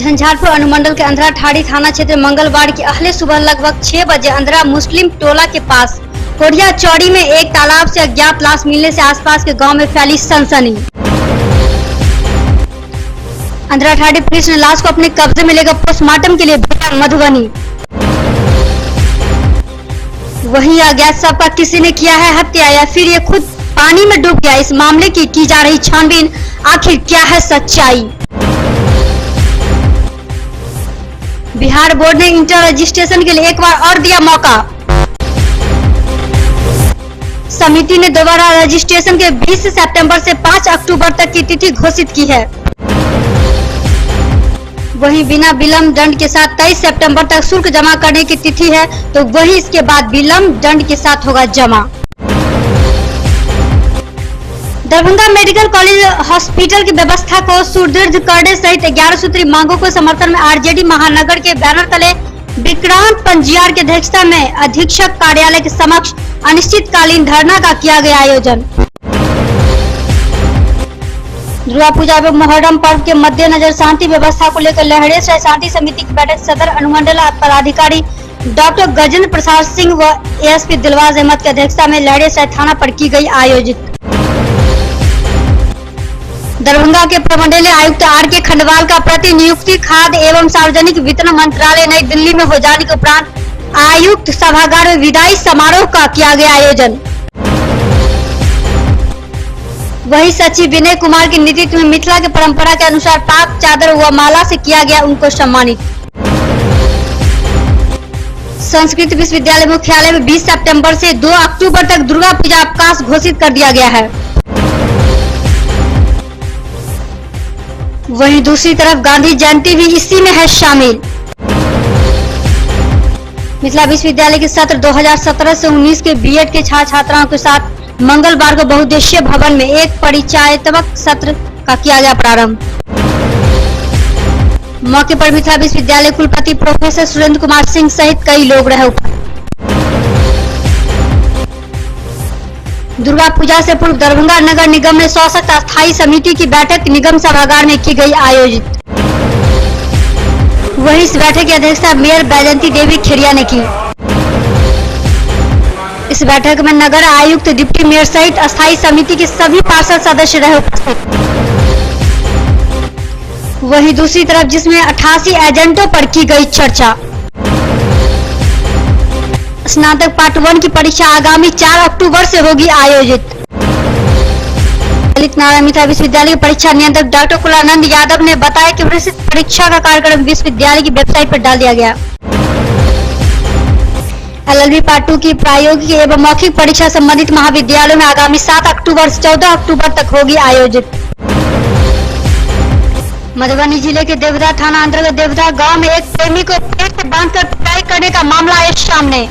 झंझारपुर अनुमंडल के अंधरा ठाड़ी थाना क्षेत्र मंगलवार की अहले सुबह लगभग 6 बजे अंधरा मुस्लिम टोला के पास कोढ़िया चौड़ी में एक तालाब से अज्ञात लाश मिलने से आसपास के गांव में फैली सनसनी। अंधरा ठाड़ी पुलिस ने लाश को अपने कब्जे में लेकर पोस्टमार्टम के लिए भेजा मधुबनी। वहीं अज्ञात शव का किसी ने किया है हत्या या फिर ये खुद पानी में डूब गया, इस मामले की जा रही छानबीन, आखिर क्या है सच्चाई। बिहार बोर्ड ने इंटर रजिस्ट्रेशन के लिए एक बार और दिया मौका। समिति ने दोबारा रजिस्ट्रेशन के 20 सितंबर से 5 अक्टूबर तक की तिथि घोषित की है। वहीं बिना विलंब दंड के साथ 23 सितंबर तक शुल्क जमा करने की तिथि है, तो वहीं इसके बाद विलंब दंड के साथ होगा जमा। दरभंगा मेडिकल कॉलेज हॉस्पिटल की व्यवस्था को सुदृढ़ करने सहित 11 सूत्री मांगों को समर्थन में आरजेडी महानगर के बैनर तले विक्रांत पंजियार की अध्यक्षता में अधीक्षक कार्यालय के समक्ष अनिश्चितकालीन धरना का किया गया आयोजन। दुर्गा पूजा एवं मोहर्रम पर्व के मद्देनजर शांति व्यवस्था को लेकर लहरिया शांति समिति की बैठक सदर अनुमंडल पदाधिकारी डॉक्टर गजेंद्र प्रसाद सिंह व एएसपी दिलबाग अहमद की अध्यक्षता में लहरिया थाना पर की गई आयोजित। दरभंगा के प्रमंडलीय आयुक्त आर.के. खंडवाल का प्रतिनियुक्ति खाद्य एवं सार्वजनिक वितरण मंत्रालय नई दिल्ली में हो जाने के उपरांत आयुक्त सभागार में विदाई समारोह का किया गया आयोजन। वहीं सचिव विनय कुमार के नेतृत्व में मिथिला की परंपरा के अनुसार पाक चादर व माला से किया गया उनको सम्मानित। संस्कृत विश्वविद्यालय मुख्यालय में 20 सितंबर से 2 अक्टूबर तक दुर्गा पूजा अवकाश घोषित कर दिया गया है। वहीं दूसरी तरफ गांधी जयंती भी इसी में है शामिल। मिथिला विश्वविद्यालय के सत्र 2017 से 19 के बीएड के छात्र छात्राओं के साथ मंगलवार को बहुउद्देशीय भवन में एक परिचयात्मक सत्र का किया गया प्रारंभ। मौके पर मिथिला विश्वविद्यालय कुलपति प्रोफेसर सुरेंद्र कुमार सिंह सहित कई लोग रहे उपस्थित। दुर्गा पूजा से पूर्व दरभंगा नगर निगम में सशक्त अस्थायी समिति की बैठक निगम सभागार में की गई आयोजित। वहीं इस बैठक की अध्यक्षता मेयर बैजंती देवी खेरिया ने की। इस बैठक में नगर आयुक्त, डिप्टी मेयर सहित अस्थायी समिति के सभी पार्षद सदस्य रहे उपस्थित। वहीं दूसरी तरफ जिसमें 88 एजेंटों पर की गई चर्चा। स्नातक पार्ट 1 की परीक्षा आगामी 4 अक्टूबर से होगी आयोजित। ललित नारायण मिथिला विश्वविद्यालय के परीक्षा नियंत्रक डॉक्टर कुलानंद यादव ने बताया कि विस्तृत परीक्षा का कार्यक्रम विश्वविद्यालय की वेबसाइट पर डाल दिया गया। एलएलबी पार्ट 2 की प्रायोगिक एवं मौखिक परीक्षा संबंधित महाविद्यालयों में आगामी 7 अक्टूबर से 14 अक्टूबर तक होगी आयोजित। मधुबनी जिले के देवधा थाना अंतर्गत देवधा गांव में एक प्रेमी को पेट से बांधकर पिटाई करने का मामला आया सामने।